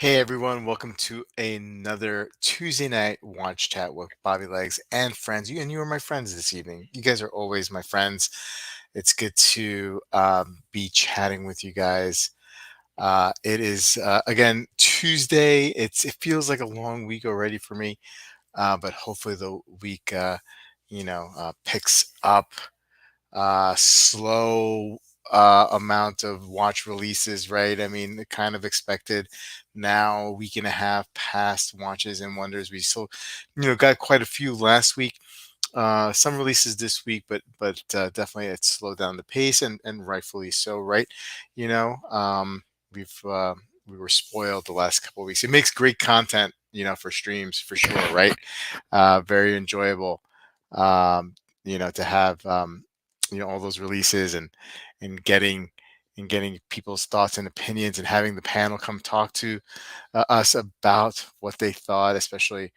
Hey everyone, welcome to another Tuesday night watch chat with Bobby Legs and friends. You are my friends this evening. You guys are always my friends. It's good to be chatting with you guys. It is again Tuesday. It feels like a long week already for me, but hopefully the week picks up. Slow amount of watch releases, right? I mean, kind of expected now, a week and a half past watches and wonders. We still, got quite a few last week. Some releases this week, but definitely it slowed down the pace and rightfully so, right? You know, we've we were spoiled the last couple of weeks. It makes great content, for streams for sure, right? Very enjoyable, um, to have all those releases and getting and getting people's thoughts and opinions and having the panel come talk to us about what they thought, especially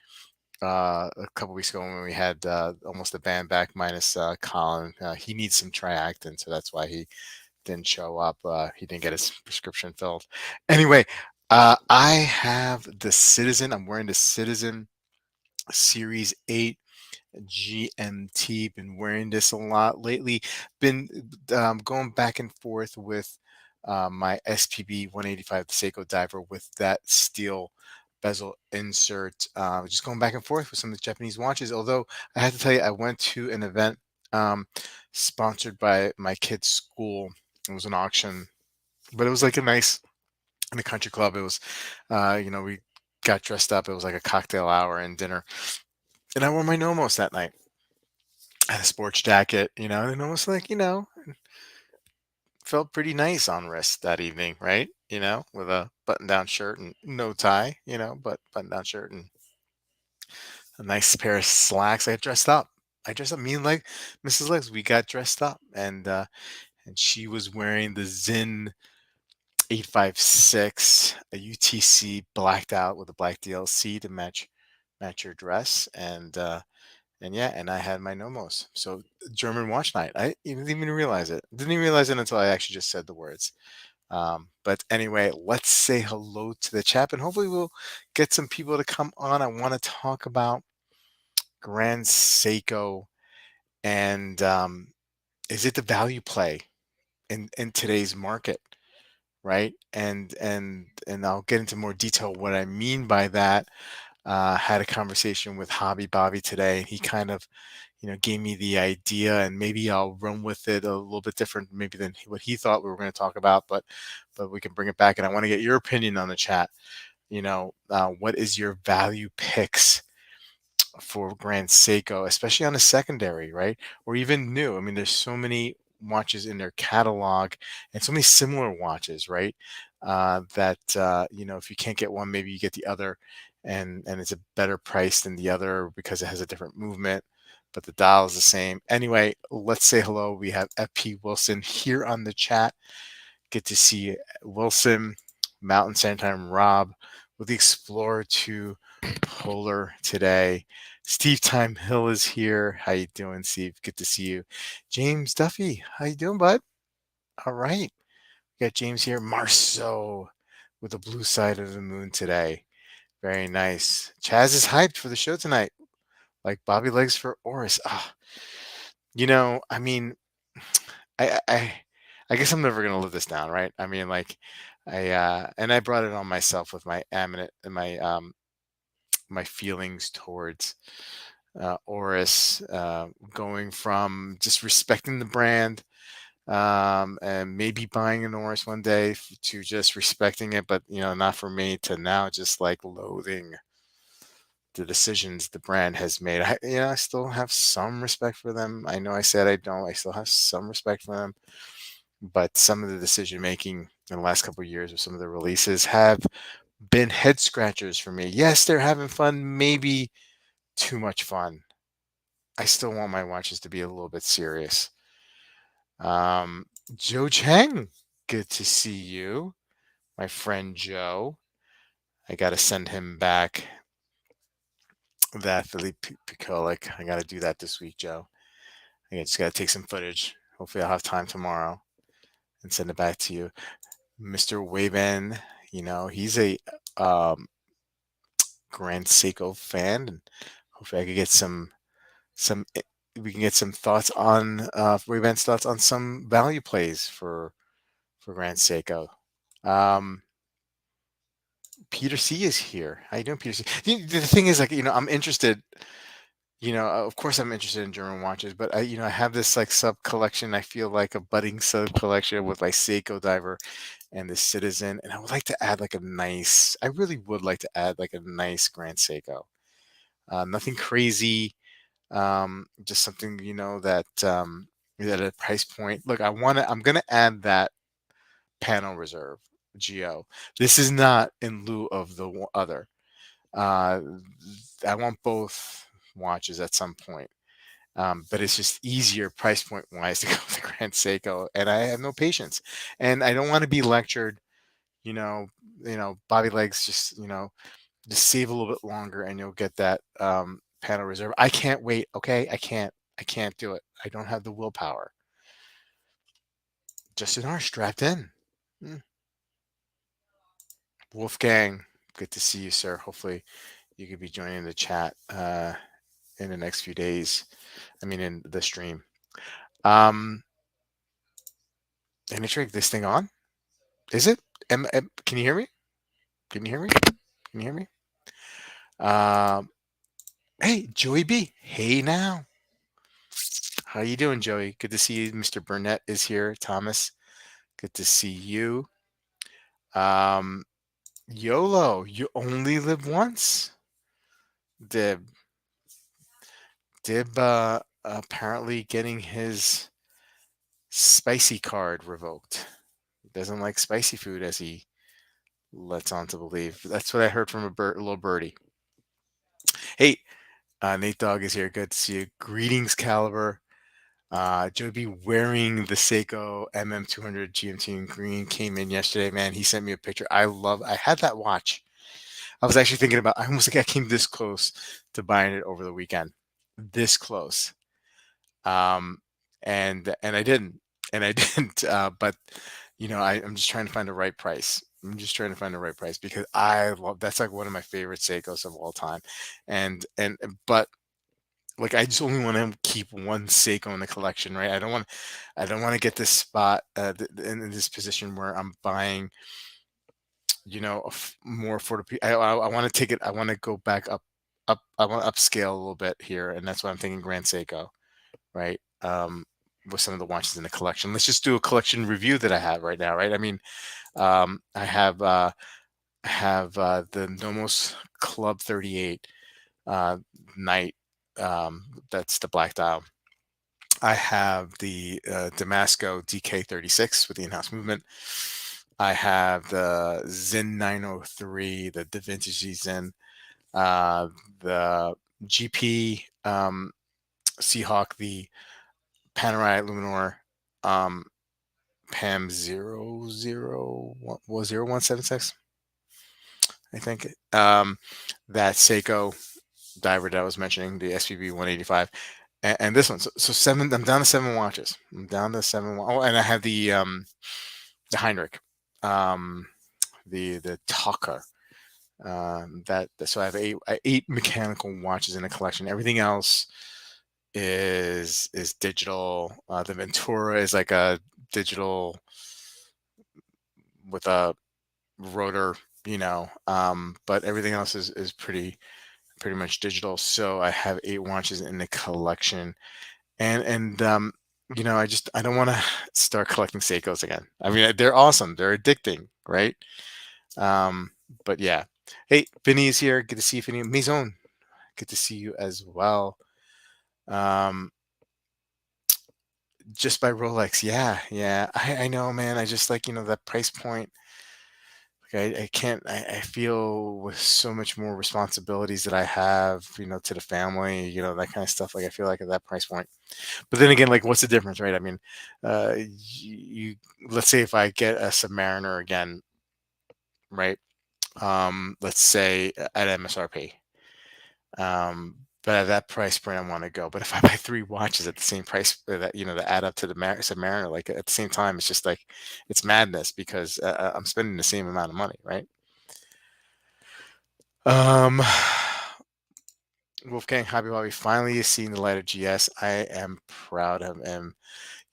a couple weeks ago when we had almost a band back minus Colin. He needs some triactin, so that's why he didn't show up. He didn't get his prescription filled. Anyway, I have the Citizen. I'm wearing the Citizen Series 8 GMT. Been wearing this a lot lately. Been going back and forth with my SPB 185 Seiko diver with that steel bezel insert. Just going back and forth with some of the Japanese watches. Although I have to tell you, I went to an event um, sponsored by my kid's school. It was an auction, but it was like a nice in a country club. It was, we got dressed up. It was like a cocktail hour and dinner, and I wore my Nomos that night. I had a sports jacket, and almost like, felt pretty nice on wrist that evening, right? With a button-down shirt and no tie, but button-down shirt and a nice pair of slacks. I dressed up. I dressed up. Me and like Mrs. Legs, we got dressed up, and she was wearing the Zin 856, a UTC blacked out with a black DLC to match your dress, and yeah, and I had my Nomos. So German watch night. I didn't even realize it. Didn't even realize it until I actually just said the words. But anyway, let's say hello to the chat, and hopefully we'll get some people to come on. I want to talk about Grand Seiko and is it the value play in today's market, right? And I'll get into more detail what I mean by that. Had a conversation with Hobby Bobby today, and he kind of gave me the idea, and maybe I'll run with it a little bit different, maybe than what he thought we were going to talk about, but we can bring it back. And I want to get your opinion on the chat. What is your value picks for Grand Seiko, especially on a secondary, right? Or even new. I mean, there's so many watches in their catalog and so many similar watches, right? That if you can't get one, maybe you get the other, and it's a better price than the other because it has a different movement, but the dial is the same. Anyway, let's say hello. We have FP Wilson here on the chat. Good to see Wilson, Mountain Sandtime Rob with the Explorer 2 Polar today. Steve Time Hill is here. How you doing, Steve? Good to see you. James Duffy, how you doing, bud? All right. We got James here. Marceau with the blue side of the moon today. Very nice. Chaz is hyped for the show tonight, like Bobby Legs for Oris. I mean, I, I, I guess I'm never gonna live this down, right? I mean, like, I brought it on myself with my aminate and my feelings towards Oris, going from just respecting the brand, and maybe buying an Oris one day to just respecting it, but not for me, to now just like loathing the decisions the brand has made. I still have some respect for them. I know I said I don't. I still have some respect for them, but some of the decision making in the last couple of years with some of the releases have been head scratchers for me. Yes, they're having fun, maybe too much fun. I still want my watches to be a little bit serious. Joe Chang, good to see you, my friend Joe. I got to send him back that Philippe Picolik. I got to do that this week, Joe. I just got to take some footage. Hopefully, I'll have time tomorrow and send it back to you. Mr. Waven, he's a um, Grand Seiko fan, and hopefully I could get some we can get some thoughts on Ray-Ban's thoughts on some value plays for Grand Seiko. Um, Peter C is here. How you doing, Peter C? The thing is, like, I'm interested. Of course, I'm interested in German watches, but I have this like sub collection. I feel like a budding sub collection with my Seiko diver and the Citizen, and I would like to add like a nice. I really would like to add like a nice Grand Seiko. Nothing crazy. Just something that at a price point. Look, I'm gonna add that panel reserve Geo. This is not in lieu of the other. Uh, I want both watches at some point. But it's just easier price point wise to go with the Grand Seiko, and I have no patience, and I don't want to be lectured. You know, Bobby Legs, just save a little bit longer, and you'll get that panel reserve. I can't wait. Okay, I can't do it. I don't have the willpower. Justin R strapped in. Hmm. Wolfgang, good to see you, sir. Hopefully, you could be joining the chat in the next few days. I mean, in the stream. Um, Anitrick, this thing on? Is it? Can you hear me? Can you hear me? Can you hear me? Um, hey, Joey B. Hey now. How you doing, Joey? Good to see you. Mr. Burnett is here. Thomas, good to see you. Um, YOLO, you only live once. Dib. Dib apparently getting his spicy card revoked. He doesn't like spicy food, as he lets on to believe. That's what I heard from a little birdie. Hey, Nate Dogg is here. Good to see you. Greetings, Caliber. Joe B wearing the Seiko MM200 GMT in green came in yesterday. Man, he sent me a picture. I had that watch. I was actually thinking about, I almost like I came this close to buying it over the weekend. This close. Um, and I didn't. And I didn't. But I'm just trying to find the right price. I'm just trying to find the right price because I love that's like one of my favorite Seikos of all time. But like I just only want to keep one Seiko in the collection, right? I don't want to get this spot in this position where I'm buying, more affordable. I want to take it. I want to go back up. I want to upscale a little bit here, and that's why I'm thinking Grand Seiko, right? With some of the watches in the collection. Let's just do a collection review that I have right now, right? I mean, I have the Nomos Club 38 night. That's the black dial. I have the Damasco DK36 with the in-house movement. I have the Zen 903, the Da Vinci Zen, uh, the GP Seahawk, the Panerai Luminor, PAM 00176, I think. That Seiko diver that I was mentioning, the SPB 185, and this one. So seven. I'm down to 7 watches. I'm down to 7. Oh, and I have the Heinrich, um, the Taka. So I have eight mechanical watches in the collection. Everything else is digital. The Ventura is like a digital with a rotor, but everything else is pretty much digital. So I have 8 watches in the collection, and I don't want to start collecting Seikos again. I mean, they're awesome, they're addicting, right? Um, but yeah. Hey, Vinny is here. Good to see you, Vinny. Maison, good to see you as well. Um, just by Rolex, yeah, yeah. I know, man. I just like that price point. Like I can't. I feel with so much more responsibilities that I have, to the family, that kind of stuff. Like I feel like at that price point. But then again, like, what's the difference, right? I mean, you let's say if I get a Submariner again, right? Let's say at MSRP. But at that price point, I want to go. But if I buy 3 watches at the same price that add up to the Submariner, like at the same time, it's just like it's madness because I'm spending the same amount of money, right? Um, Wolfgang Hobby Lobby finally is seeing the light of GS. I am proud of him.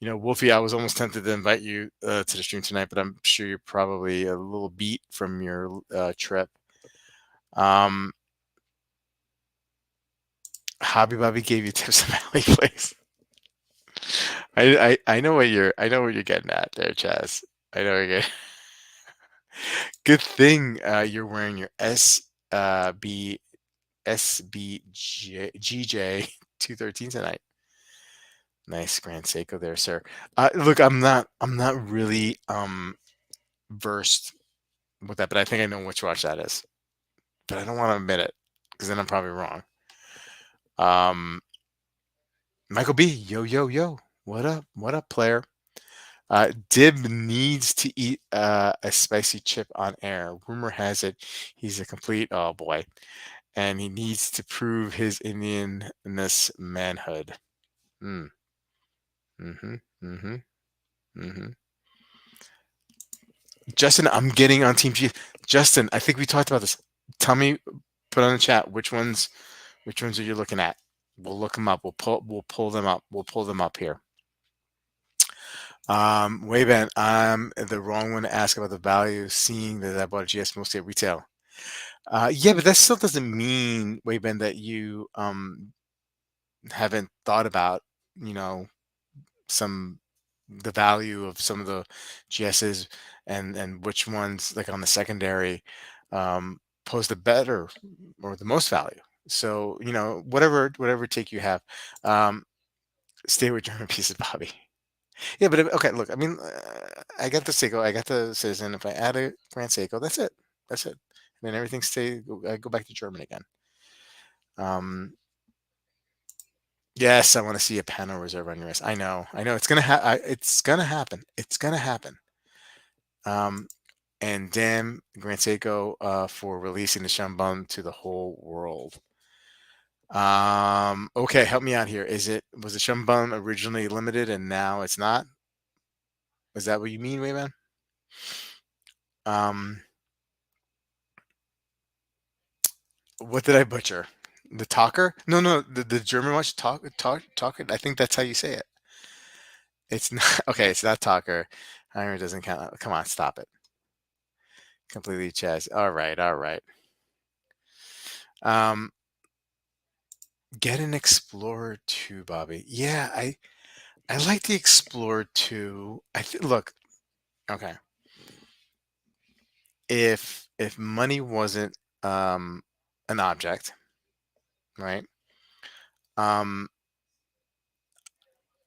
You know, Wolfie, I was almost tempted to invite you to the stream tonight, but I'm sure you're probably a little beat from your trip. Um, Hobby Lobby gave you tips on Alley Place. I know what you're getting at there, Chaz. I know what you're getting. Good thing you're wearing your B SBGJ 213 tonight. Nice Grand Seiko there, sir. Look, I'm not really versed with that, but I think I know which watch that is. But I don't want to admit it because then I'm probably wrong. Um, Michael B, yo yo yo, what up? What up, player? Dib needs to eat a spicy chip on air. Rumor has it he's a complete oh boy, and he needs to prove his Indianness manhood. Mm, mm-hmm, mm-hmm, mm-hmm. Justin, I'm getting on Team G. Justin, I think we talked about this. Tell me, put on the chat which ones are you looking at? We'll look them up. We'll pull them up. We'll pull them up here. Wayban, I'm the wrong one to ask about the value, seeing that I bought a GS mostly at retail. Yeah, but that still doesn't mean, Wayban, that you haven't thought about, you know, some the value of some of the GSs and which ones like on the secondary pose the better or the most value. So, you know, whatever take you have, um, stay with German pieces, Bobby. Yeah, but okay, look, I mean, I got the Seiko, I got the Citizen. If I add a Grand Seiko, that's it. That's it. And then everything I go back to German again. Um, yes, I want to see a panel reserve on your wrist. I know. It's gonna happen. It's gonna happen. Um, and damn Grand Seiko for releasing the Shambun to the whole world. Okay, help me out here. Was the Shambun originally limited and now it's not? Is that what you mean, Wayman? Um, what did I butcher? The talker? No, no, the German watch talker. I think that's how you say it. It's not okay. It's not talker. Iron doesn't count. Come on, stop it. Completely chess. All right, all right. Um, get an Explorer 2, Bobby. Yeah, I like the Explorer 2. Look, okay. If money wasn't an object, right? Um,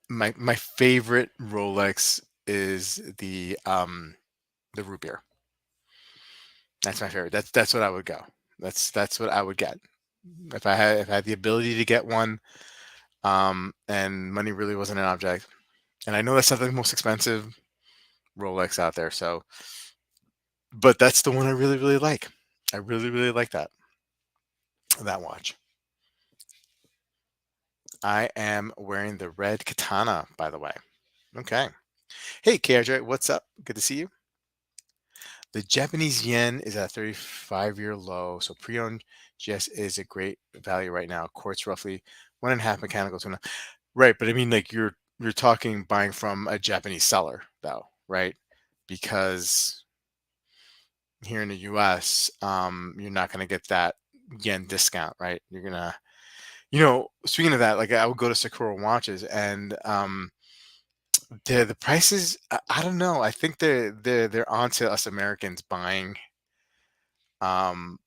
my favorite Rolex is the root beer. That's my favorite. That's what I would go. That's what I would get if I had the ability to get one. And money really wasn't an object. And I know that's not the most expensive Rolex out there. So, but that's the one I really really like. I really really like that watch. I am wearing the red katana, by the way. Okay. Hey, KRJ, what's up? Good to see you. The Japanese yen is at a 35-year low, so pre-owned GS is a great value right now. Quartz roughly one and a half mechanical tuna. Right, but I mean, like you're talking buying from a Japanese seller, though, right? Because here in the U.S., you're not going to get that yen discount, right? You're gonna, speaking of that, like I would go to Sakura Watches, and the prices. I don't know. I think they're onto us Americans buying um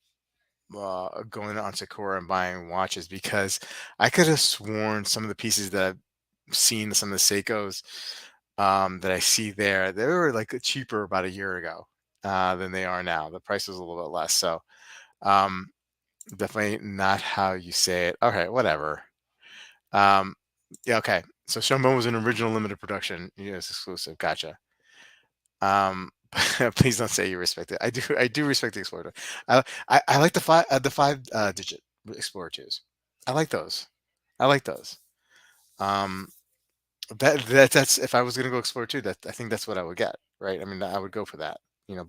going on Sakura and buying watches because I could have sworn some of the pieces that I've seen, some of the Seikos that I see there, they were like cheaper about a year ago than they are now. The price was a little bit less. So um, definitely not how you say it. Okay, whatever. Um, yeah, okay. So Shombone was an original limited production, US exclusive. Gotcha. Um, please don't say you respect it. I do respect the Explorer. I like the five digit Explorer twos. I like those. I like those. Um, that's if I was gonna go Explorer two, that I think that's what I would get. Right. I mean, I would go for that.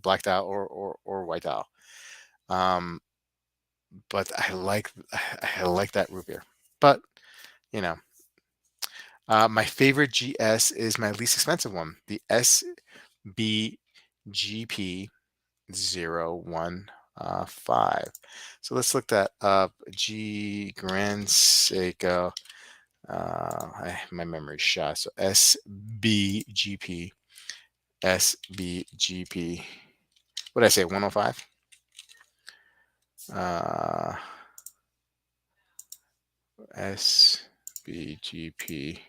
Blacked out or white out. Um, but I like that root beer. But you know, my favorite GS is my least expensive one, the SBGP 015. So let's look that up. Grand Seiko. My memory's shot. So SBGP. What did I say? 105. Uh, SBGP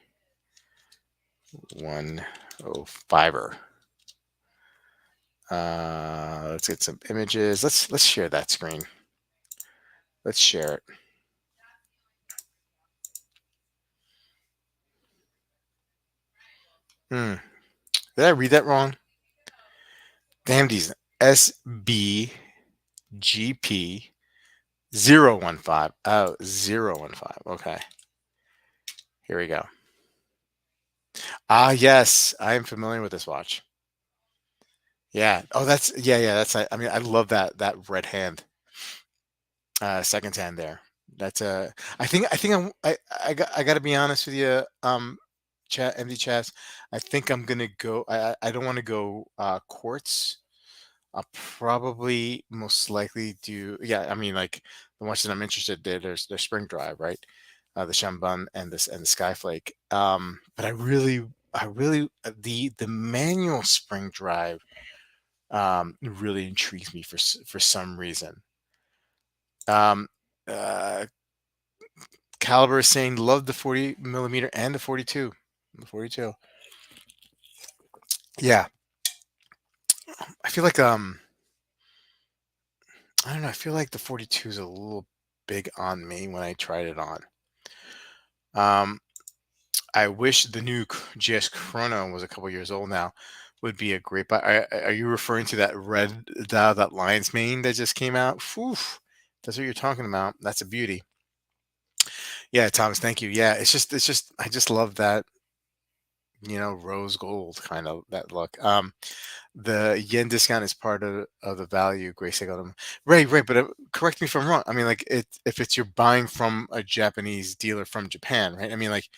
105er. Let's get some images. Let's share that screen. Let's share it. Hmm. Did I read that wrong? Damn these SBGP 015. Oh, 015. Okay. Here we go. Ah, yes. I am familiar with this watch. Yeah. Oh, that's yeah. That's I mean, I love that red hand, second hand there. That's I think I got to be honest with you. Chat MD chats. I think I'm gonna go. I don't want to go quartz. I'll probably most likely do. Yeah, I mean, like the ones that I'm interested in, there's spring drive, right? The Shambun and this and the Skyflake. But I really the manual spring drive really intrigues me for some reason. Um, uh, Caliber is saying love the 40 millimeter and the 42. The 42. Yeah, I feel like I don't know. I feel like the 42 is a little big on me when I tried it on. Um, I wish the new GS Chrono was a couple years old now. Would be a great buy. Are you referring to that red dial, that lion's mane that just came out? Whew, that's what you're talking about. That's a beauty. Yeah, Thomas, thank you. Yeah, it's just I just love that, rose gold kind of that look. The yen discount is part of the value. Grace, I got them. Right, but correct me if I'm wrong. I mean, like if it's you're buying from a Japanese dealer from Japan, right? I mean, like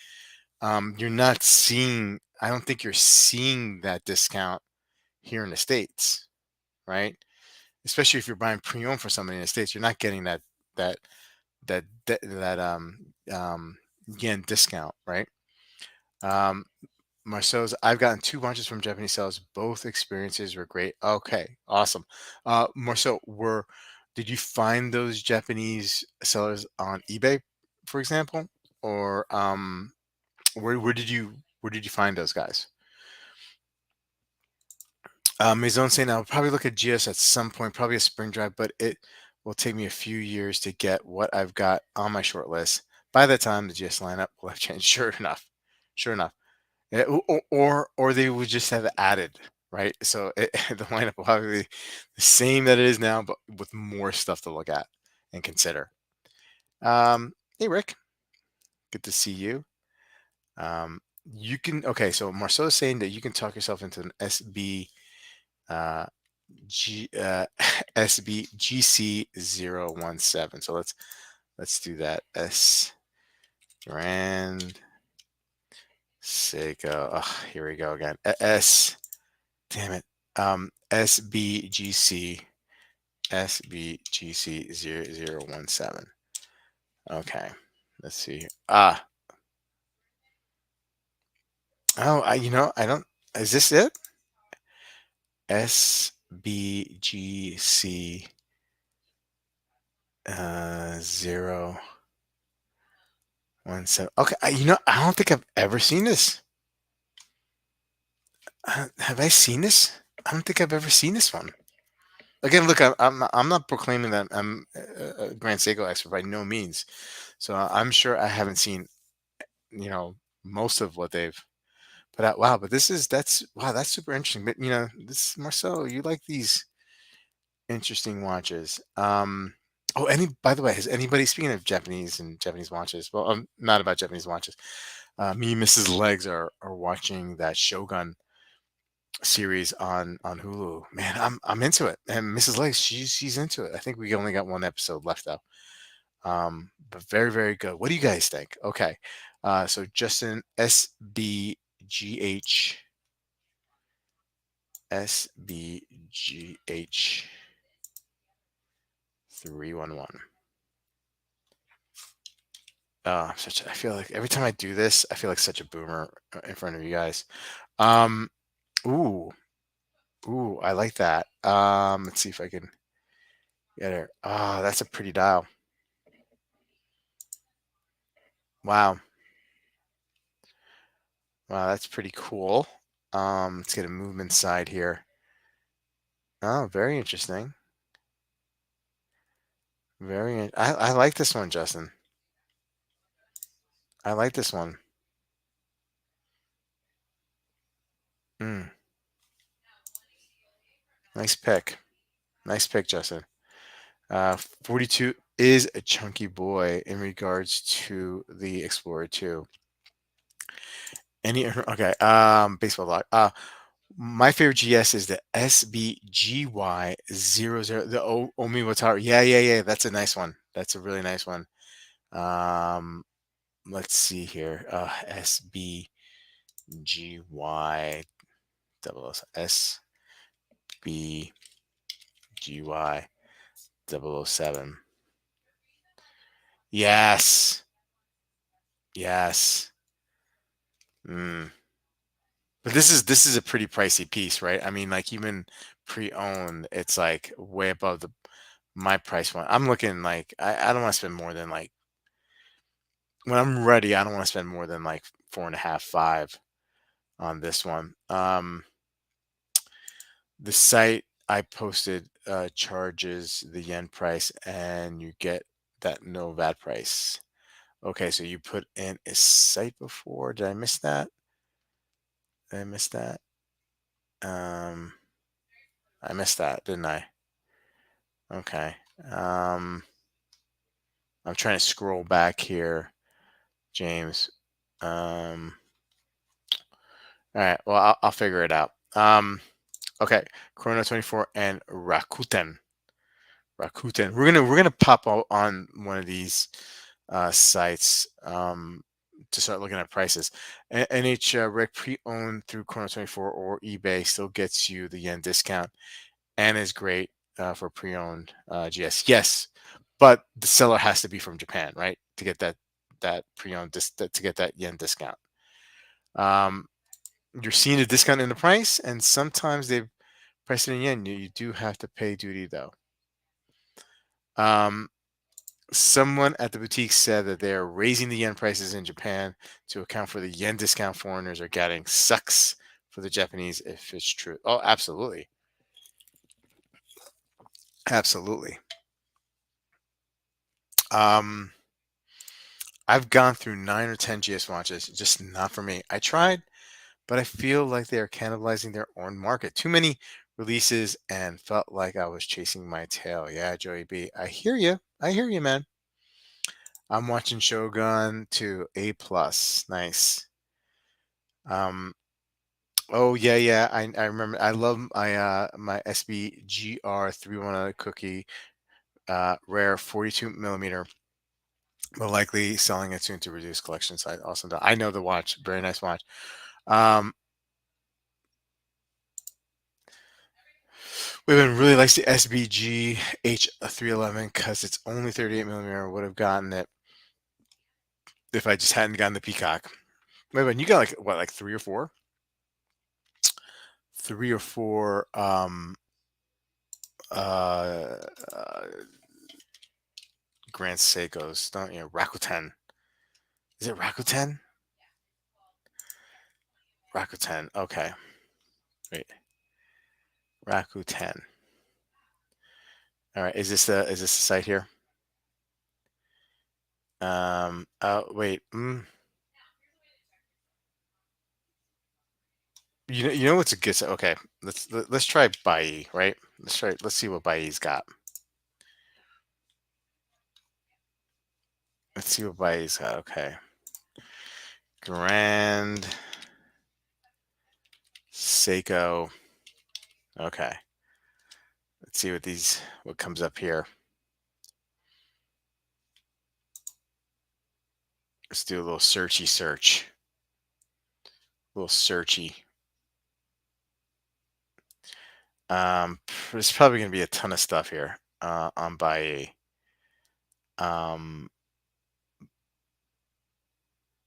you're not seeing. I don't think you're seeing that discount here in the States, right? Especially if you're buying pre-owned for somebody in the States, you're not getting that that yen discount, right? Um, Marceau's, I've gotten two bunches from Japanese sellers. Both experiences were great. Okay, awesome. Marceau, did you find those Japanese sellers on eBay, for example, or where did you find those guys? Maison saying I'll probably look at GS at some point, probably a spring drive, but it will take me a few years to get what I've got on my short list. By the time the GS lineup will have changed, sure enough, sure enough. Yeah, or they would just have added, right? So the lineup will probably be the same that it is now, but with more stuff to look at and consider. Hey Rick, good to see you. You can okay. So Marceau is saying that you can talk yourself into an SB uh, G SBGC 017. So let's do that. Grand Seiko. Oh, here we go again. Damn it. SBGC 0017. Okay. Let's see. Oh, I don't. Is this it? SBGC 017. Okay. I don't think I've ever seen this. Have I seen this? I don't think I've ever seen this one. Again, look, I'm not proclaiming that I'm a Grand Seiko expert by no means. So I'm sure I haven't seen, most of what they've put out. Wow, but that's super interesting. But this Marcel, you like these interesting watches. By the way, has anybody, speaking of Japanese and Japanese watches? Well, not about Japanese watches. Me and Mrs. Legs are watching that Shogun series on Hulu. Man, I'm into it. And Mrs. Legs, she's into it. I think we only got one episode left though. But very, very good. What do you guys think? Okay. So Justin SBGH 311. I feel like every time I do this, I feel like such a boomer in front of you guys. Um, ooh, ooh, I like that. Let's see if I can get her. Ah, that's a pretty dial. Wow. Wow, that's pretty cool. Let's get a movement side here. Oh, very interesting. I like this one, Justin. I like this one. Mm, nice pick. Nice pick, Justin. 42 is a chunky boy in regards to the Explorer 2. Any okay, baseball log. My favorite GS is the SBGY00, the Omiwataru. Yeah, yeah, yeah. That's a nice one. That's a really nice one. Um, let's see here. SBGY double SBGY 007. Yes. Yes. Mm. But this is a pretty pricey piece, right? I mean, like even pre-owned, it's like way above the my price point. I'm looking like I don't want to spend more than like when I'm ready, I don't want to spend more than like four and a half, five on this one. The site I posted charges the yen price and you get that no VAT price. Okay, so you put in a site before. Did I miss that? Did I miss that? Um, I missed that, didn't I? Okay. Um, I'm trying to scroll back here, James. All right. Well, I'll figure it out. Okay. Chrono 24 and Rakuten. Rakuten. We're gonna pop on one of these sites to start looking at prices. NH Rec pre-owned through Chrono 24 or eBay still gets you the yen discount and is great for pre-owned GS. Yes, but the seller has to be from Japan, right, to get that pre-owned to get that yen discount. Um, you're seeing a discount in the price, and sometimes they price it in yen. You do have to pay duty though. Um, someone at the boutique said that they are raising the yen prices in Japan to account for the yen discount foreigners are getting. Sucks for the Japanese if it's true. Oh, absolutely, absolutely. Um, I've gone through 9 or 10 GS watches, just not for me. I tried, but I feel like they are cannibalizing their own market. Too many releases and felt like I was chasing my tail. Yeah, Joey B. I hear you. I hear you, man. I'm watching Shogun to A plus. Nice. Um. Oh yeah, yeah. I remember. I love my SBGR 310 cookie. Rare 42 millimeter. But likely selling it soon to reduce collection size. Awesome. I know the watch. Very nice watch. Um, Women really likes the SBG H311 because it's only 38 millimeter. Would have gotten it if I just hadn't gotten the Peacock. Wait, but you got like what, like three or four uh, uh Grand Seikos, don't you? Rakuten. Is it Rakuten? Rakuten. Okay. Wait. Rakuten. All right. Is this the site here? Oh wait. You know what's a good site? Okay. Let's try Bai, right? Let's see what Bai's got. Let's see what Bai's got. Okay. Grand Seiko. Okay. Let's see what comes up here. Let's do a little searchy search. A little searchy. There's probably going to be a ton of stuff here on Baye. Um,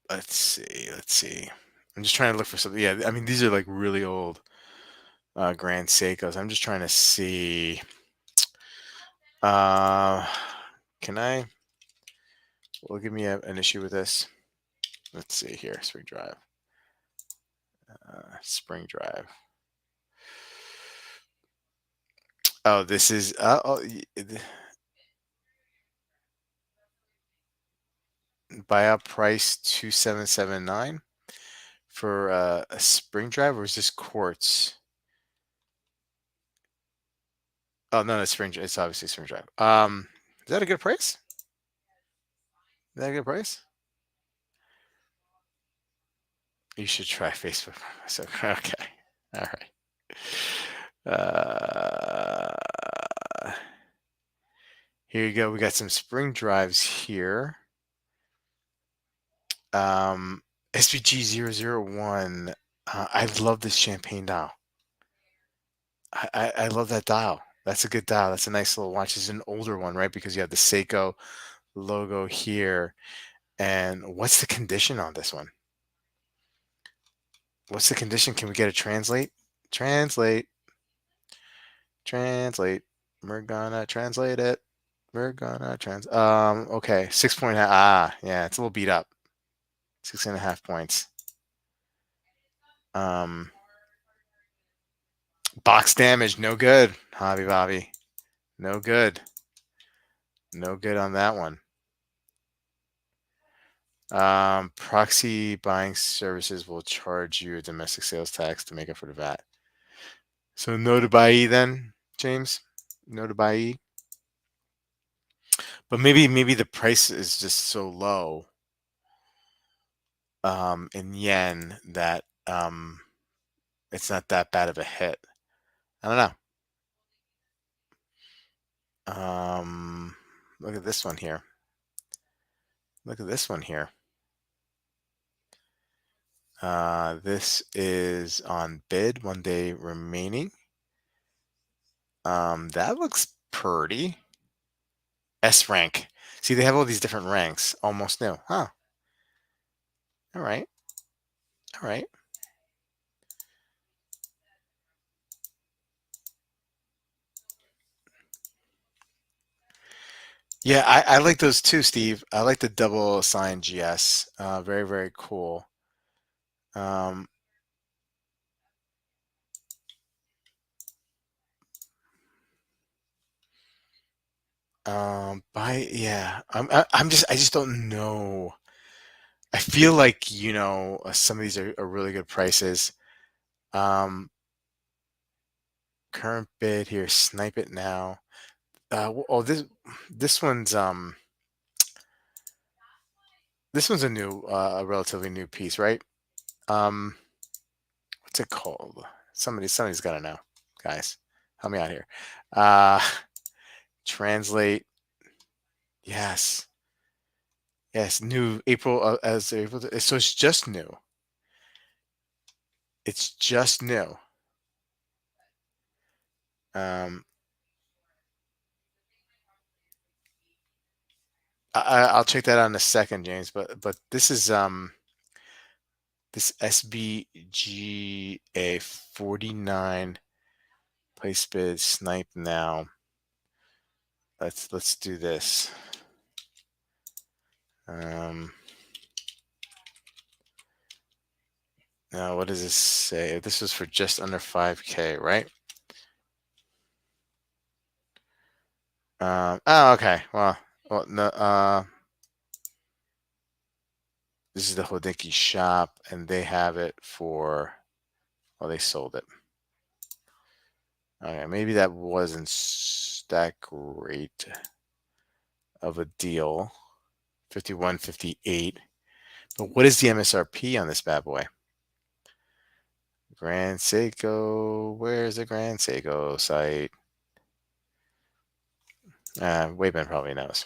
let's see. Let's see. I'm just trying to look for something. Yeah, I mean, these are like really old Grand Seikos. I'm just trying to see. Uh, can I? Will it give me an issue with this? Let's see here. Spring drive. Spring drive. Oh, this is. Buyout price 2779 for a spring drive, or is this quartz? Oh no, it's spring. It's obviously spring drive. Is that a good price? Is that a good price? You should try Facebook. So okay, all right. Here you go. We got some spring drives here. Um, SVG001. I love this champagne dial. I love that dial. That's a good dial. That's a nice little watch. It's an older one, right? Because you have the Seiko logo here. And what's the condition on this one? What's the condition? Can we get a translate? Translate. Translate. We're gonna translate it. We're gonna okay. 6 point. Yeah, it's a little beat up. 6.5 points. Um, Box damage, no good. Hobby Bobby. No good. No good on that one. Proxy buying services will charge you a domestic sales tax to make up for the VAT. So no to buy then, James. No to buy. But maybe the price is just so low in yen that it's not that bad of a hit. I don't know. Look at this one here. Look at this one here. This is on bid, 1 day remaining. That looks pretty. S rank. See, they have all these different ranks. Almost new. Huh. All right. All right. Yeah, I like those too, Steve. I like the double sign GS. Very, very cool. Um, yeah, I just don't know. I feel like, some of these are really good prices. Um, Current bid here, snipe it now. This one's this one's a relatively new piece, right? Um, what's it called? Somebody's got to know, guys. Help me out here. Uh, Translate. Yes, yes. New April as April. So it's just new. It's just new. Um, I'll check that out in a second, James. But this is this SBGA 49 place bid snipe now. Let's do this. Now what does this say? This was for just under 5K, right? Oh, okay. Well, no. This is the Hodinki shop, and they have it for. Well, they sold it. Okay, maybe that wasn't that great of a deal. 51.58. But what is the MSRP on this bad boy? Grand Seiko. Where's the Grand Seiko site? Wayman probably knows.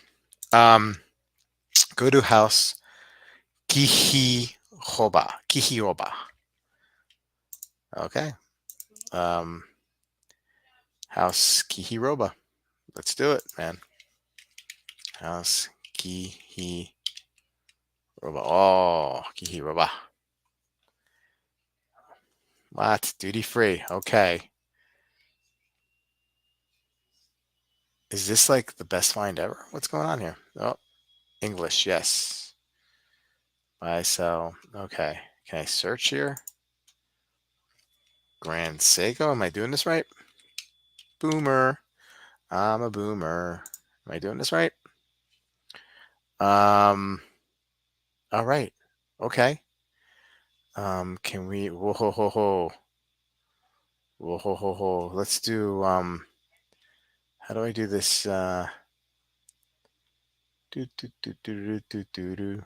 Go to house Kihiroba. Okay. Um, House Kihiroba. Let's do it, man. House Kihiroba. Oh, Kihiroba. What? Duty free. Okay. Is this like the best find ever? What's going on here? Oh, English. Yes. Buy, sell. Okay. Can I search here? Grand Seiko. Am I doing this right? Boomer. I'm a boomer. Am I doing this right? Um. All right. Okay. Can we? Whoa ho ho ho. Whoa ho ho ho. Let's do. How do I do this? Do do do do do do do.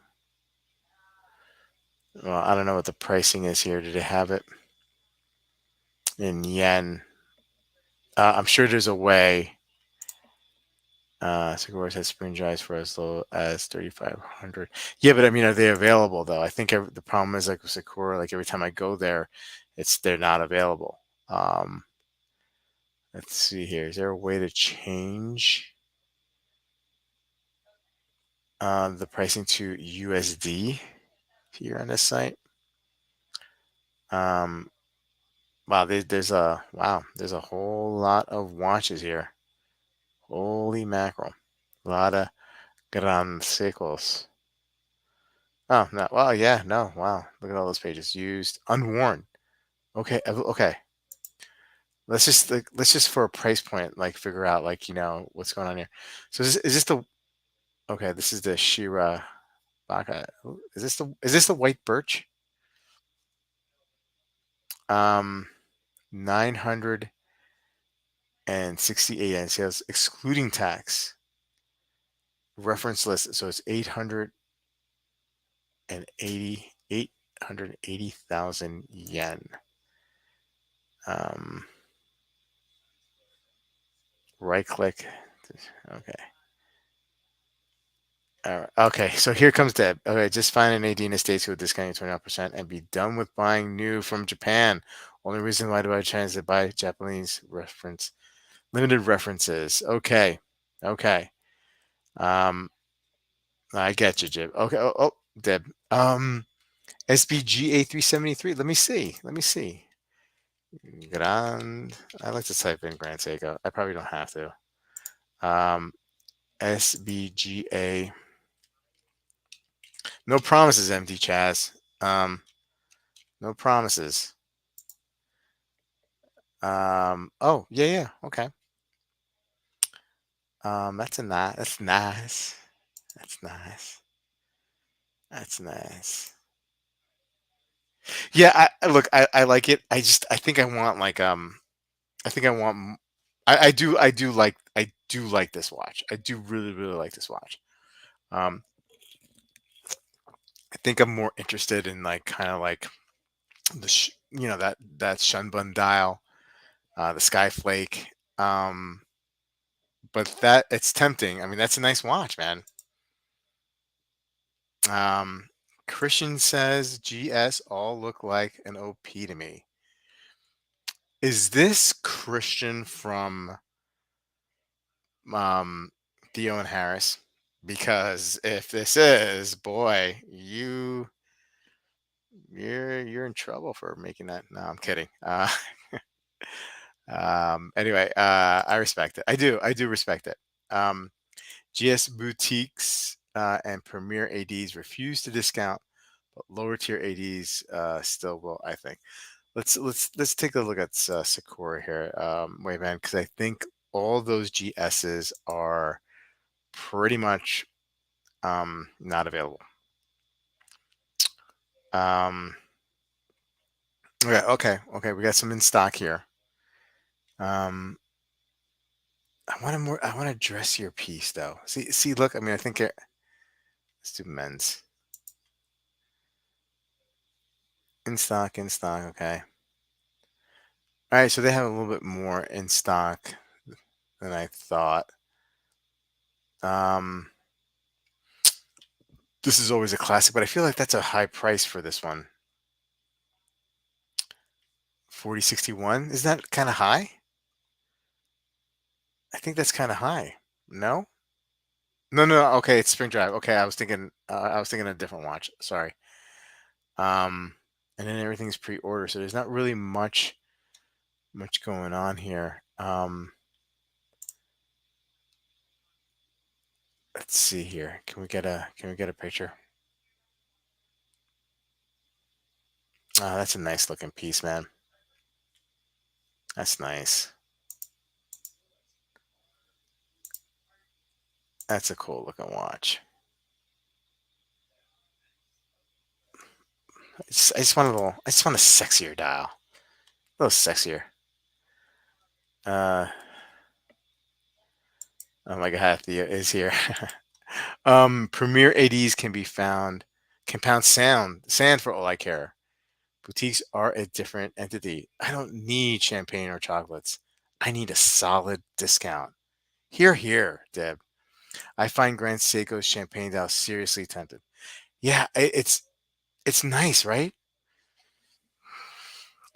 Well, I don't know what the pricing is here. Do they have it in yen? I'm sure there's a way. Sakura has spring drives for as low as 3,500. Yeah, but I mean, are they available though? I think the problem is like with Sakura, like every time I go there, they're not available. Um, let's see here. Is there a way to change the pricing to USD here on this site? Um, wow, there's a whole lot of watches here. Holy mackerel! A lot of Grand Seikos. Oh no! Well, yeah, no. Wow, look at all those pages. Used, unworn. Okay, okay. Let's just for a price point, like figure out like what's going on here. So is this the okay? This is the Shira Baka. Is this the white birch? 968 yen sales excluding tax. Reference list. So it's 880,000 yen. Um, right click. Okay. Okay, so here comes Deb. Okay, just find an AD in the States with discounting 29% and be done with buying new from Japan. Only reason why do I chance to buy Japanese reference limited references. Okay. Okay. Um I get you, Jib. Okay. Oh, Deb. SBGA 373. Let me see. Let me see. Grand. I like to type in Grand Seiko. I probably don't have to. SBGA. No promises, MD Chaz. No promises. Oh, yeah, yeah. Okay. That's a nice. That's nice. That's nice. That's nice. Yeah, look. I like it. I think I want like I think I want. I do like this watch. I do really really like this watch. Um, I think I'm more interested in like kind of like that Shunbun dial, the Skyflake. Um, but that it's tempting. I mean, that's a nice watch, man. Um, Christian says GS all look like an OP to me. Is this Christian from um, Theo and Harris? Because if this is, boy, you're in trouble for making that. No, I'm kidding. Anyway, I respect it. I do respect it. GS boutiques and premier ADs refuse to discount, but lower tier ADs still will. I think. Let's take a look at Sakura here, wait, man, because I think all those GSs are pretty much not available. Um, okay, okay, okay. We got some in stock here. Um, I want a dressier piece though. See, look. I mean, I think let's do men's in stock, in stock. Okay. All right, so they have a little bit more in stock than I thought. Um, This is always a classic, but I feel like that's a high price for this one. 4061. Is that kind of high? I think that's kind of high. No? No, no, no. Okay, it's Spring Drive. Okay, I was thinking a different watch. Sorry. Um, and then everything's pre-order, so there's not really much going on here. Let's see here. Can we get a picture? That's a nice looking piece, man. That's nice. That's a cool looking watch. I just want a sexier dial. A little sexier. Uh, oh my God, Theo is here. Premier ADs can pound sand for all I care. Boutiques are a different entity. I don't need champagne or chocolates. I need a solid discount. Here, here, Deb. I find Grand Seiko's champagne dial seriously tempted. Yeah, it's nice, right?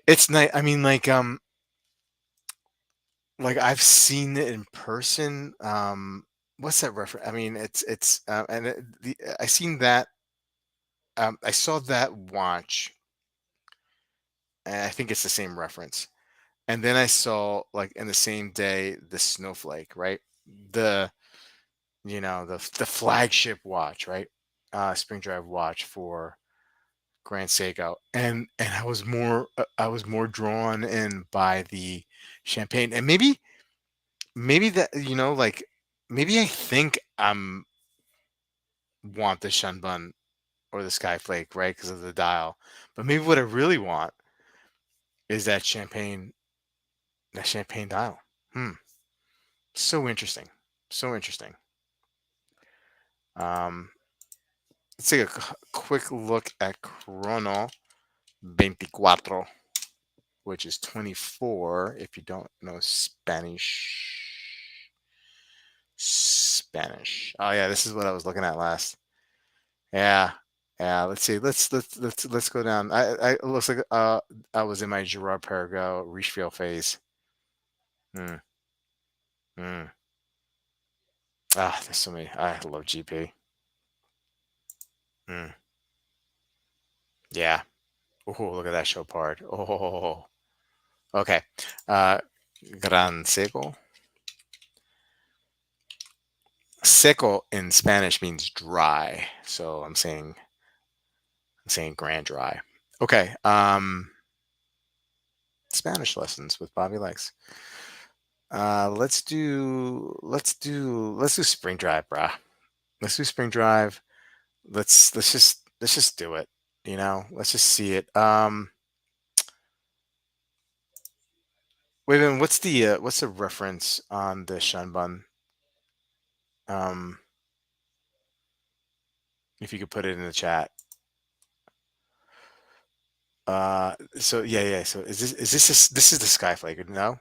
It's nice. I mean, like I've seen it in person. What's that reference? I mean, it's and I seen that. I saw that watch, and I think it's the same reference. And then I saw like in the same day the snowflake, right? The the flagship watch, right? Spring Drive watch for Grand Seiko, and I was more drawn in by the champagne, and maybe that like maybe I think I'm want the Shunbun or the Skyflake, right? Because of the dial. But maybe what I really want is that champagne dial. Hmm. So interesting. So interesting. Um, let's take a quick look at Chrono 24, which is 24 if you don't know Spanish. Spanish. Oh yeah, this is what I was looking at last. Yeah. Yeah, let's see. Let's go down. It looks like I was in my Gerard Perregaux Richelieu phase. Hmm. Hmm. There's so many. I love GP. Hmm. Yeah. Oh, look at that show part. Oh, okay. Uh, Gran Seco. Seco in Spanish means dry, so I'm saying grand dry. Okay. Spanish lessons with Bobby Likes. Let's do Spring Drive, brah. Let's do Spring Drive. Let's just do it. Let's just see it. Wait a minute. What's the reference on the Shunbun? Um, if you could put it in the chat. So yeah, yeah. So this is the Skyflake? No.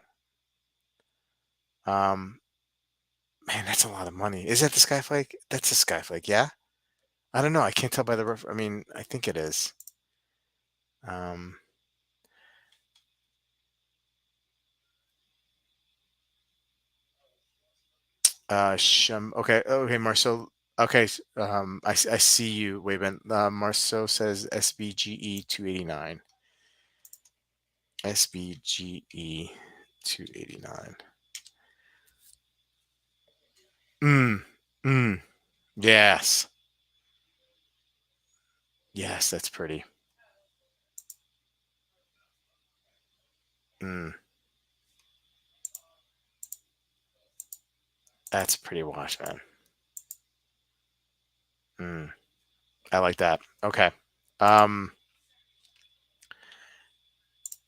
Um, man, that's a lot of money. Is that the Skyflake? That's the Skyflake. Yeah. I don't know. I can't tell by the I mean, I think it is. Um, okay. Okay, Marceau. Okay. I see you. Wait a minute. Marceau says SBGE 289. SBGE 289. Mm. Mm. Yes. Yes, that's pretty. Mm. That's a pretty watch, man. Mm. I like that. Okay. Um.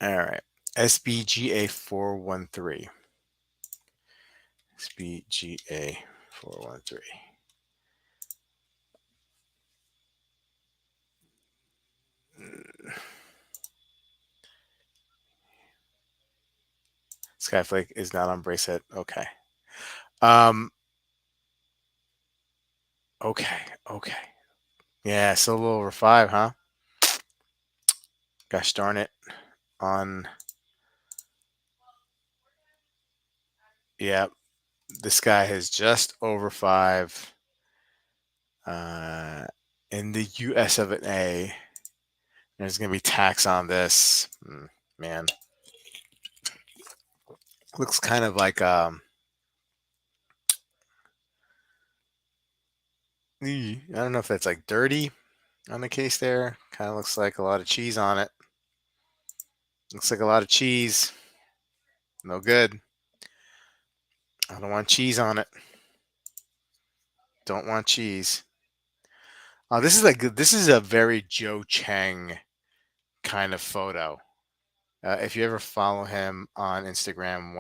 All right. SBGA 413. SBGA 413. Skyflake is not on bracelet. Okay. Um. Okay. Okay. Yeah, so a little over 5, huh? Gosh darn it. On Yeah, this guy has just over 5 uh in the US of an A. There's gonna be tax on this. Man, looks kind of like I don't know if that's like dirty on the case there. Kind of looks like a lot of cheese on it. Looks like a lot of cheese. No good. I don't want cheese on it. Don't want cheese. This is a very Joe Chang kind of photo. If you ever follow him on Instagram,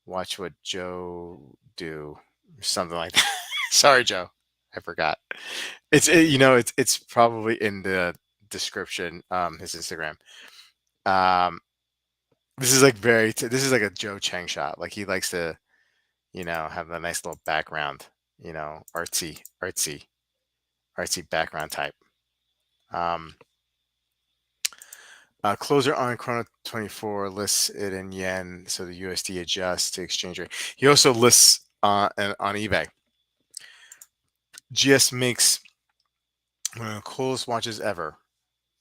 watch what Joe do, something like that. Sorry, Joe, I forgot. It's probably in the description. His Instagram. Um, this is like this is like a Joe Chang shot. Like he likes to, have a nice little background. Artsy background type. Um, Closer on Chrono 24 lists it in yen, so the USD adjusts to exchange rate. He also lists on eBay. GS makes one of the coolest watches ever.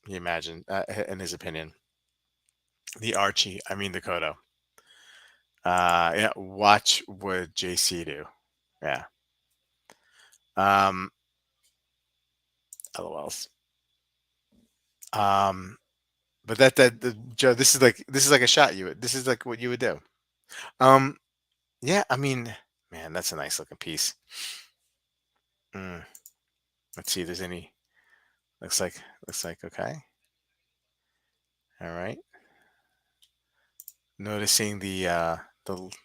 He imagined, in his opinion, the Archie. I mean the Kodo. Yeah, watch what JC do. Yeah. Um, LOLs. Um, but Joe, this is like a shot you would. This is like what you would do. Um, yeah, I mean, man, that's a nice looking piece. Mm, let's see if there's any. Looks like okay. All right. Noticing the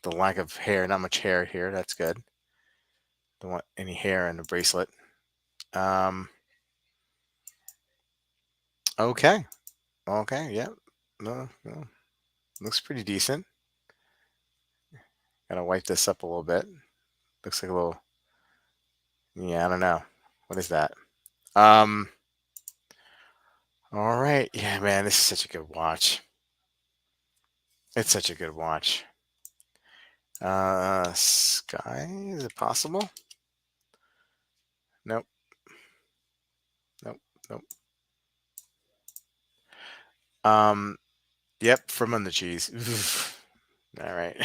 lack of hair, not much hair here. That's good. Don't want any hair in the bracelet. Um. Okay. Okay. Yeah. No. No. Looks pretty decent. Gotta wipe this up a little bit. Looks like a little. Yeah. I don't know. What is that? Um. All right. Yeah, man. This is such a good watch. It's such a good watch. Sky. Is it possible? Nope. Nope. Nope. Um. Yep. From on the cheese. All right.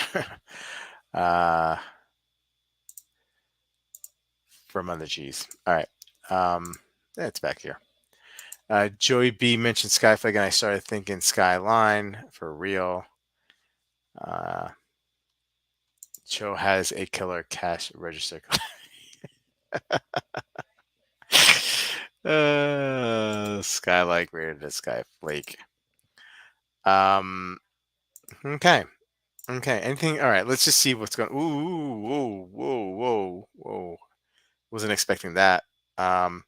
uh, from on the cheese. All right. Yeah, it's back here. Joey B mentioned Skyflag, and I started thinking Skyline for real. Uh, Joe has a killer cash register. Skyline greater than Skyflake. Um. Okay. Okay. Anything? All right. Let's just see what's going. Ooh. Whoa. Whoa. Whoa. Whoa. Wasn't expecting that. Um.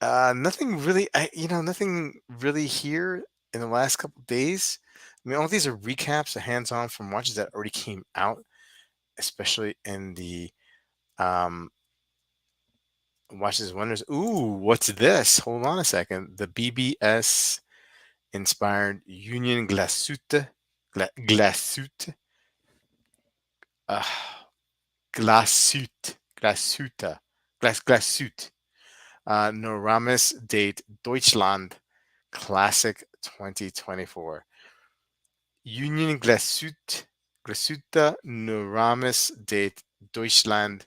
Nothing really. Nothing really here in the last couple days. I mean, all these are recaps, of hands-on from watches that already came out, especially in the um watches wonders. Ooh, what's this? Hold on a second. The BBS inspired Union Glassute, Glassute, uh, Glassute, Glasuta, Glassute. Noramis date Deutschland Classic 2024. Union Glasuta Noramis date Deutschland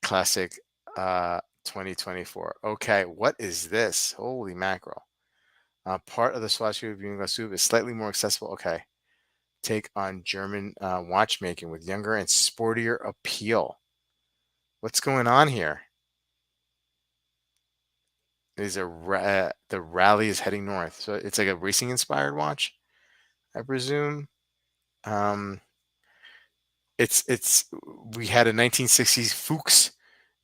Classic 2024. Okay, what is this? Holy mackerel. Part of the swatch of Union Glasuta is slightly more accessible. Okay. Take on German watchmaking with younger and sportier appeal. What's going on here? The rally is heading north, so it's like a racing inspired watch, I presume. Um, it's we had a 1960s Fuchs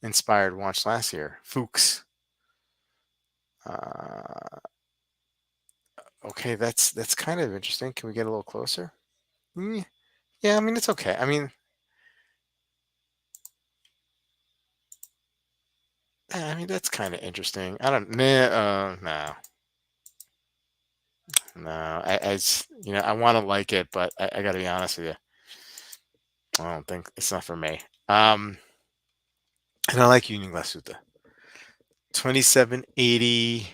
inspired watch last year. Fuchs. Uh, okay, that's kind of interesting. Can we get a little closer? Yeah, I mean it's okay. I mean, I mean, that's kind of interesting. I don't, no, no. I want to like it, but I got to be honest with you. I don't think it's not for me. Um, and I like Union Glasuta. 2780,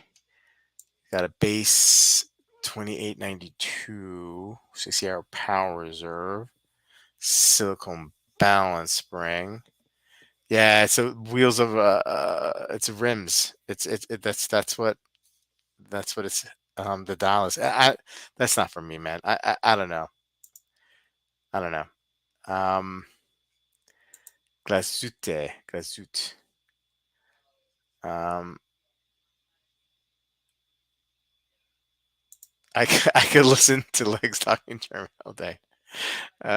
got a base 2892, 60-hour power reserve, silicone balance spring. Yeah, it's a wheels of it's rims. That's what it's the dial is. That's not for me, man. I don't know. I don't know. Um Glazute. Um I could listen to Legs talking German all day. Uh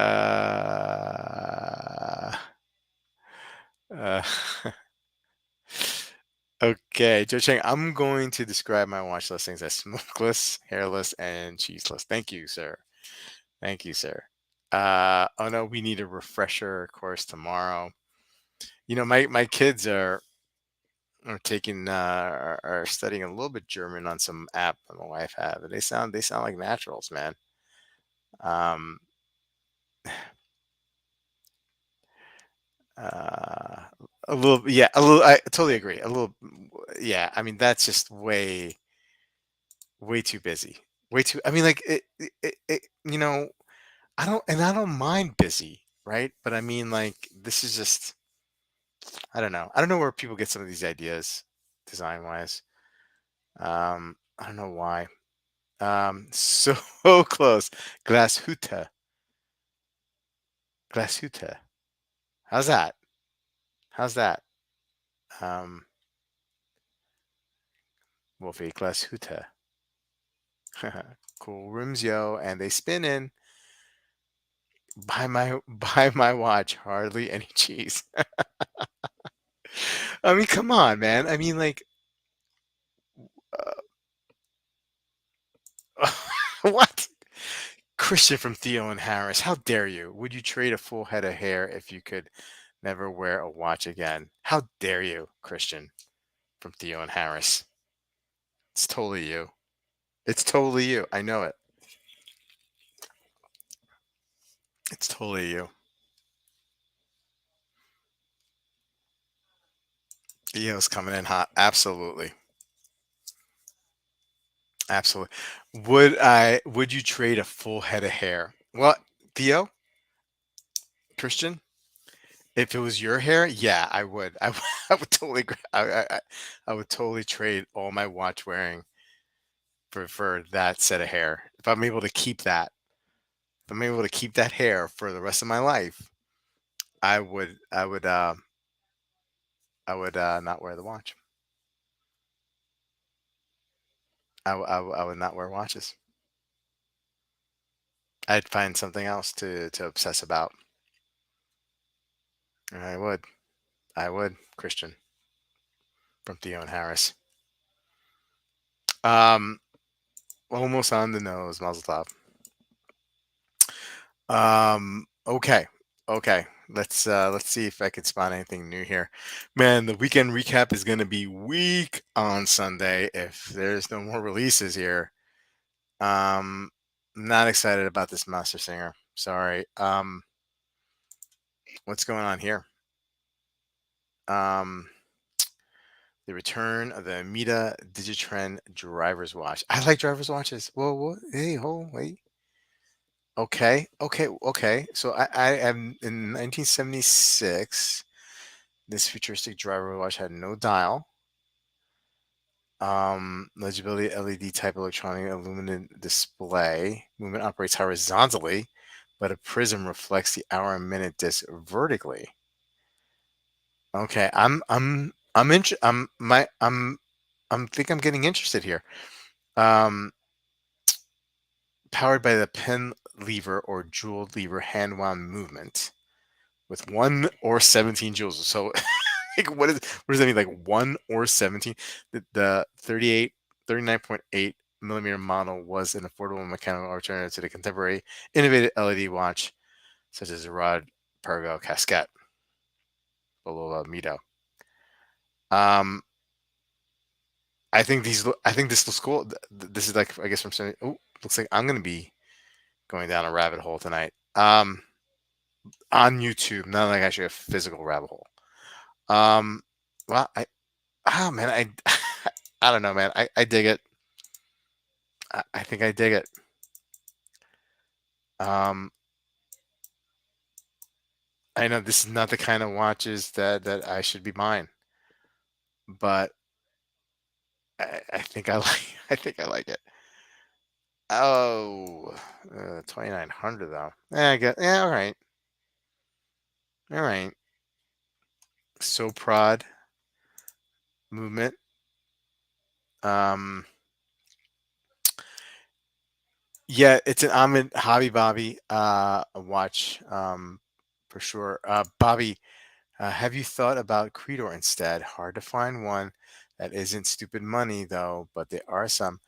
uh Okay, Joe Chang, I'm going to describe my watch listings as smokeless, hairless, and cheeseless. Thank you, sir. Thank you, sir. Oh no, we need a refresher course tomorrow. My kids are taking are studying a little bit German on some app that my wife have, and they sound like naturals, man. Um, uh, a little, yeah, a little. I totally agree. A little, yeah. I mean, that's just way too busy. Way too. I mean, like I don't mind busy, right? But I mean, like, this is just, I don't know. I don't know where people get some of these ideas, design wise. I don't know why. So close. Glashütte. Glashütte. How's that? How's that? Um, Wolfie Glashütte. Cool rims, yo, and they spin in. Buy my watch. Hardly any cheese. I mean, come on, man. I mean, like, what? Christian from Theo and Harris. How dare you? Would you trade a full head of hair if you could never wear a watch again? How dare you, Christian from Theo and Harris? It's totally you. It's totally you. I know it. It's totally you. Theo's coming in hot. Absolutely. Absolutely. Would you trade a full head of hair? Well, Theo, Christian, if it was your hair, yeah, I would. I would totally I would totally trade all my watch wearing for that set of hair. If I'm able to keep that, if I'm able to keep that hair for the rest of my life, I would not wear the watch. I would not wear watches. I'd find something else to obsess about. I would. I would, Christian from Theo and Harris. Um, Almost on the nose, Mazel tov. Okay, okay. Let's see if I can spot anything new here. Man, the weekend recap is gonna be weak on Sunday if there's no more releases here. Um, Not excited about this Master Singer. Sorry. What's going on here? Um, the return of the Mita Digitrend driver's watch. I like driver's watches. Whoa, whoa, hey, hold, wait. Okay, okay, okay. So I am in 1976. This futuristic driver watch had no dial. Legibility LED type electronic illuminated display. Movement operates horizontally, but a prism reflects the hour and minute disc vertically. Okay, I'm int- I'm my I'm think I'm getting interested here. Um, Powered by the pen lever or jeweled lever hand wound movement with 1 or 17 joules. So, like, what does that mean? Like 1 or 17? The 39.8 millimeter model was an affordable mechanical alternative to the contemporary innovative LED watch, such as the Rod Pergo Casquette below Mito. Um, I think I think this looks cool. This is like, I guess from saying, oh, looks like I'm gonna be going down a rabbit hole tonight. On YouTube, not like actually a physical rabbit hole. Um, well, oh man, I don't know, man. I dig it. I think I dig it. Um, I know this is not the kind of watches that I should be buying, but I think I like I think I like it. Oh, 2,900 though. Yeah, I get. Yeah, all right, all right. So prod movement. Um, yeah, it's an Amin Hobby Bobby a watch for sure. Bobby, have you thought about Creedor instead? Hard to find one that isn't stupid money though, but there are some.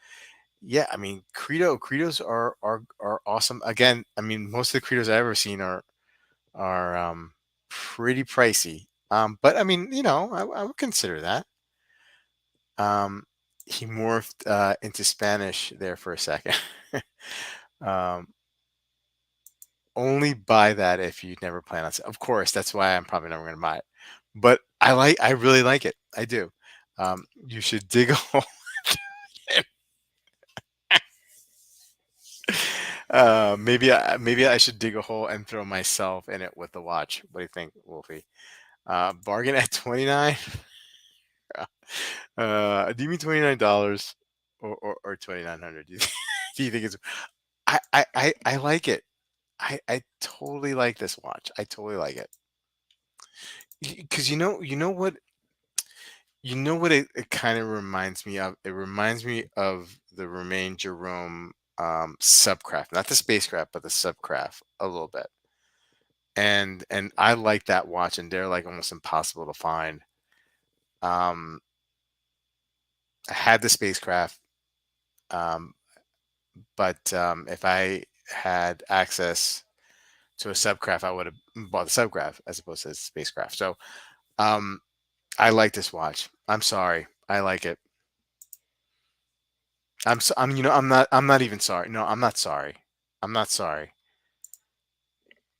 Yeah, I mean Credos are awesome. Again, I mean most of the Credos I've ever seen are pretty pricey. But I mean, I would consider that. Um, he morphed into Spanish there for a second. um, Only buy that if you never plan on. Of course, that's why I'm probably never going to buy it. But I really like it. I do. You should dig a hole. Maybe I should dig a hole and throw myself in it with the watch. What do you think, Wolfie? Bargain at 29. Do you mean $29 or 2,900? Do you think it's? I like it. I totally like this watch. I totally like it because you know what it kind of reminds me of. It reminds me of the Remain Jerome subcraft, not the spacecraft, but the subcraft a little bit. And I like that watch, and they're like almost impossible to find. Um, I had the spacecraft, um, but if I had access to a subcraft, I would have bought the subcraft as opposed to the spacecraft. So um, I like this watch. I'm sorry, I like it. I'm not even sorry. No, I'm not sorry. I'm not sorry.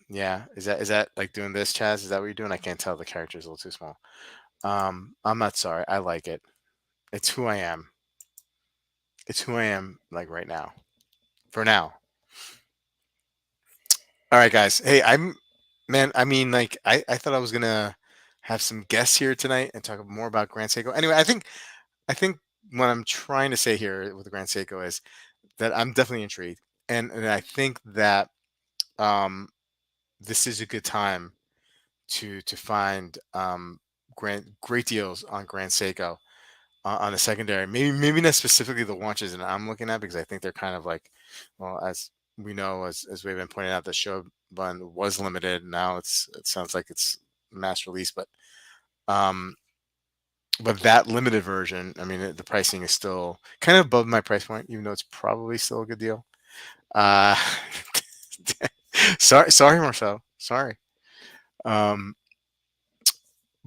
Yeah, is that like doing this, Chaz? Is that what you're doing? I can't tell. The character's a little too small. I'm not sorry. I like it. It's who I am. It's who I am, like right now. For now. All right, guys. Hey, man. I mean, like, I thought I was gonna have some guests here tonight and talk more about Grand Seiko. Anyway, I think what I'm trying to say here with the Grand Seiko is that I'm definitely intrigued, and I think that um, this is a good time to find great deals on Grand Seiko on the secondary. Maybe not specifically the watches that I'm looking at because I think they're kind of like, well, as we know, as we've been pointing out, the show bun was limited. Now it sounds like it's mass release, um, but that limited version, I mean, the pricing is still kind of above my price point, even though it's probably still a good deal. Uh, sorry, Marceau. Sorry. Um,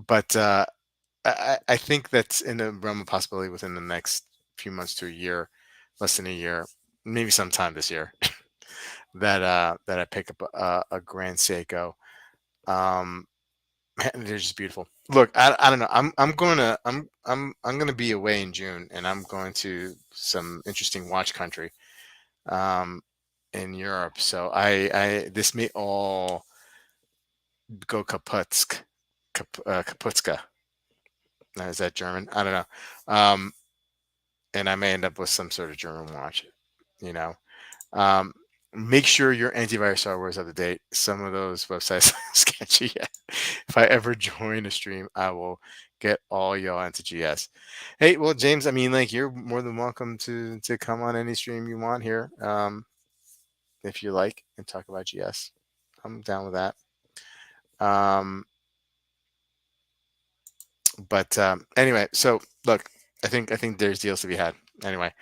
but I think that's in the realm of possibility within the next few months to a year, less than a year, maybe sometime this year, that I pick up a Grand Seiko. Um, man, they're just beautiful. Look, I don't know. I'm gonna be away in June, and I'm going to some interesting watch country in Europe. So this may all go kaputska. Is that German? I don't know. And I may end up with some sort of German watch. You know, um, make sure your antivirus software is up to date. Some of those websites are sketchy. If I ever join a stream, I will get all y'all into GS. Hey, well, James, I mean, like, you're more than welcome to come on any stream you want here, if you like, and talk about GS. I'm down with that. But anyway, so look, I think there's deals to be had. Anyway,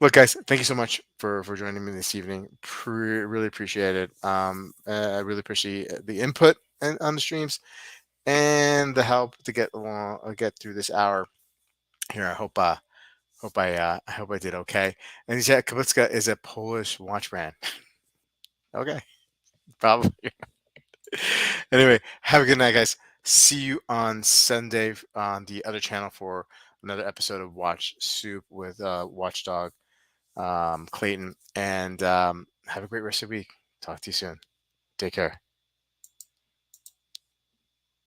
look, guys, thank you so much for joining me this evening. Really appreciate it. I really appreciate the input on the streams, and the help to get along, get through this hour here. I hope I did okay. And yeah, Kubicka is a Polish watch brand. Okay, probably. Anyway, have a good night, guys. See you on Sunday on the other channel for another episode of Watch Soup with Watchdog Clayton. And have a great rest of the week. Talk to you soon. Take care.